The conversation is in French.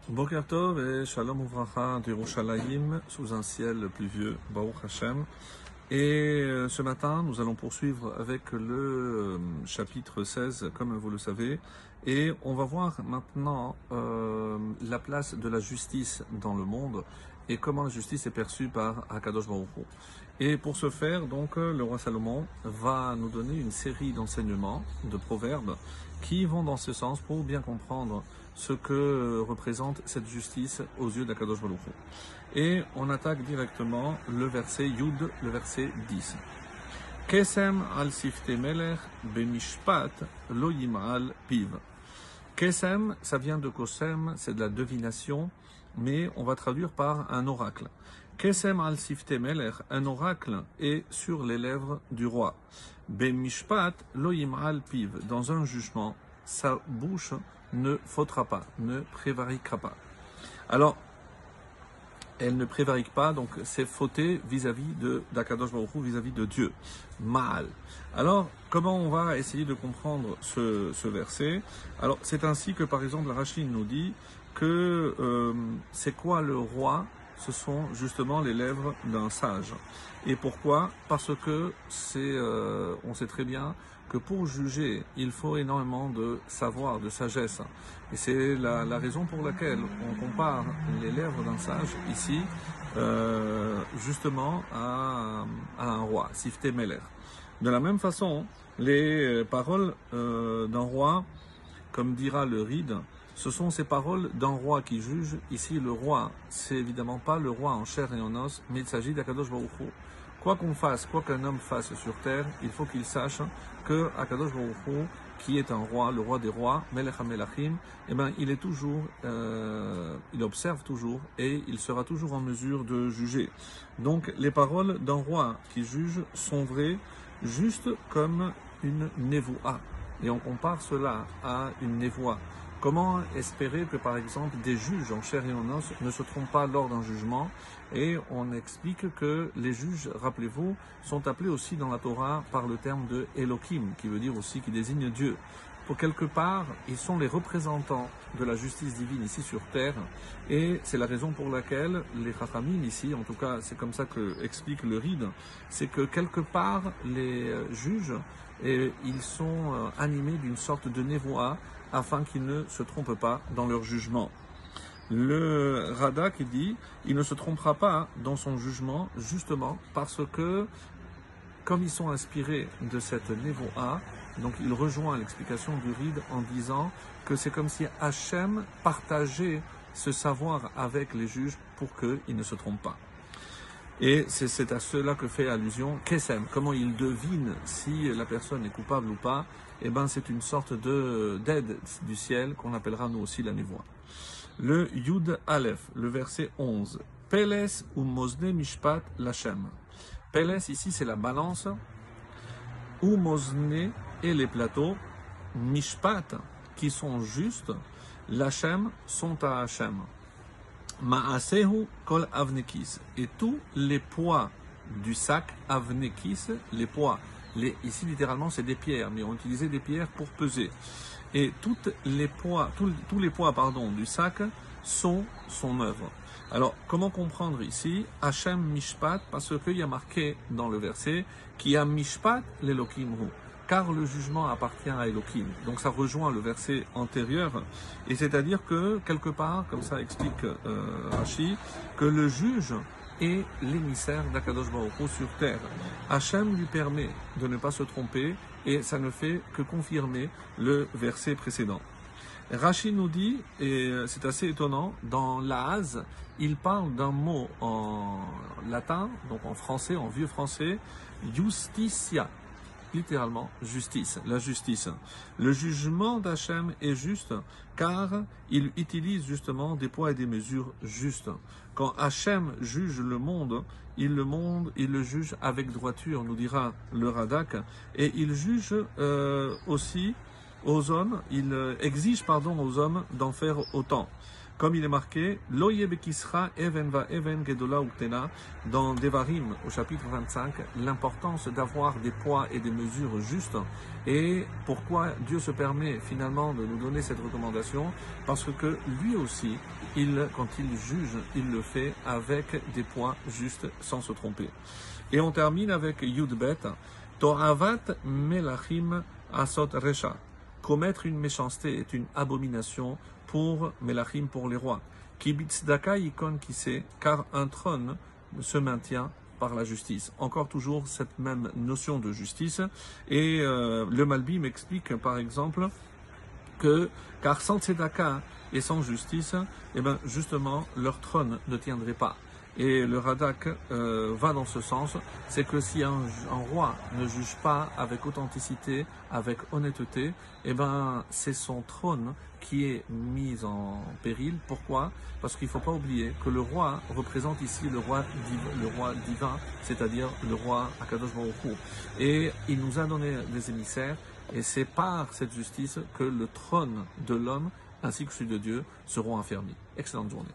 Boker Tov et Shalom Uvracha de Yerushalayim sous un ciel pluvieux, Baruch Hashem. Et ce matin, nous allons poursuivre avec le chapitre 16, comme vous le savez. Et on va voir maintenant la place de la justice dans le monde et comment la justice est perçue par Akadosh Baruch Hu. Et pour ce faire, donc, le roi Salomon va nous donner une série d'enseignements, de proverbes, qui vont dans ce sens pour bien comprendre ce que représente cette justice aux yeux d'Akadosh Baruch Hu. Et on attaque directement le verset Yud, le verset 10. Kesem al sifte melech bemishpat lo yimal piv. Kesem, ça vient de Kosem, c'est de la divination, mais on va traduire par un oracle. Kesem al sifte melech, un oracle est sur les lèvres du roi. Bemishpat lo yimal piv, dans un jugement, sa bouche ne fautera pas, ne prévariquera pas. Alors, elle ne prévarique pas, donc c'est fauter vis-à-vis d'Akadosh Baruch Hu, vis-à-vis de Dieu. Mal. Alors, comment on va essayer de comprendre ce verset? Alors, c'est ainsi que, par exemple, Rachid nous dit que c'est quoi le roi? Ce sont justement les lèvres d'un sage. Et pourquoi? Parce que on sait très bien que pour juger, il faut énormément de savoir, de sagesse. Et c'est la raison pour laquelle on compare les lèvres d'un sage ici, justement à un roi, Sifte Meler. De la même façon, les paroles d'un roi, comme dira le Ride, ce sont ces paroles d'un roi qui juge. Ici, le roi, c'est évidemment pas le roi en chair et en os, mais il s'agit d'Akadosh Baruch Hu. Quoi qu'on fasse, quoi qu'un homme fasse sur terre, il faut qu'il sache que Akadosh Baruch Hu, qui est un roi, le roi des rois, Melech HaMelachim, eh ben, il est toujours, il observe toujours et il sera toujours en mesure de juger. Donc, les paroles d'un roi qui juge sont vraies, juste comme une névoa. Et on compare cela à une névoa. Comment espérer que, par exemple, des juges en chair et en os ne se trompent pas lors d'un jugement? Et on explique que les juges, rappelez-vous, sont appelés aussi dans la Torah par le terme de Elohim, qui veut dire aussi, qui désigne Dieu. Pour quelque part, ils sont les représentants de la justice divine ici sur terre, et c'est la raison pour laquelle les Chachamim ici, en tout cas c'est comme ça que explique le Ride, c'est que quelque part les juges, ils sont animés d'une sorte de névoa, afin qu'ils ne se trompent pas dans leur jugement. Le Rada qui dit, il ne se trompera pas dans son jugement, justement parce que, comme ils sont inspirés de cette névoa, donc il rejoint l'explication du Ride en disant que c'est comme si Hachem partageait ce savoir avec les juges pour qu'ils ne se trompent pas. Et c'est à cela que fait allusion Kesem. Comment il devine si la personne est coupable ou pas? Eh ben, c'est une sorte d'aide du ciel qu'on appellera nous aussi la névoie. Le Yud Aleph, le verset 11. Peles ou Mosne Mishpat Lachem. Peles, ici, c'est la balance. Ou Mosne et les plateaux. Mishpat, qui sont justes. Lachem sont à Hachem. Ma'asehu kol avnekis. Et tous les poids du sac, avnekis, les poids. Ici, littéralement, c'est des pierres, mais on utilisait des pierres pour peser. Et tous les poids du sac sont son œuvre. Alors, comment comprendre ici Hachem Mishpat, parce qu'il y a marqué dans le verset qui a Mishpat l'Elohim Hu, car le jugement appartient à Elohim. Donc ça rejoint le verset antérieur, et c'est-à-dire que, quelque part, comme ça explique Rashi, que le juge est l'émissaire d'Akadosh Baruch Hu sur terre. Hachem lui permet de ne pas se tromper, et ça ne fait que confirmer le verset précédent. Rashi nous dit, et c'est assez étonnant, dans l'Az, il parle d'un mot en latin, donc en français, en vieux français, justitia. Littéralement, justice, la justice. Le jugement d'Hachem est juste car il utilise justement des poids et des mesures justes. Quand Hachem juge le monde, il le juge avec droiture, nous dira le Radak, et il juge aussi aux hommes, il exige aux hommes d'en faire autant. Comme il est marqué, Loye bekisra even va even gedola uktena, dans Devarim, au chapitre 25, l'importance d'avoir des poids et des mesures justes. Et pourquoi Dieu se permet finalement de nous donner cette recommandation? Parce que lui aussi, quand il juge, il le fait avec des poids justes, sans se tromper. Et on termine avec Yudbet, To'avat melachim asot resha. Commettre une méchanceté est une abomination pour Melachim, pour les rois. Kibitzdaka ikon kise, car un trône se maintient par la justice. Encore toujours cette même notion de justice. Et le Malbim explique par exemple que, car sans tzedaka et sans justice, eh ben justement leur trône ne tiendrait pas. Et le Radak va dans ce sens, c'est que si un roi ne juge pas avec authenticité, avec honnêteté, eh ben c'est son trône qui est mis en péril. Pourquoi? Parce qu'il ne faut pas oublier que le roi représente ici le roi divin, c'est-à-dire le roi Akadosh Baruch Hu. Et il nous a donné des émissaires, et c'est par cette justice que le trône de l'homme ainsi que celui de Dieu seront affermis. Excellente journée.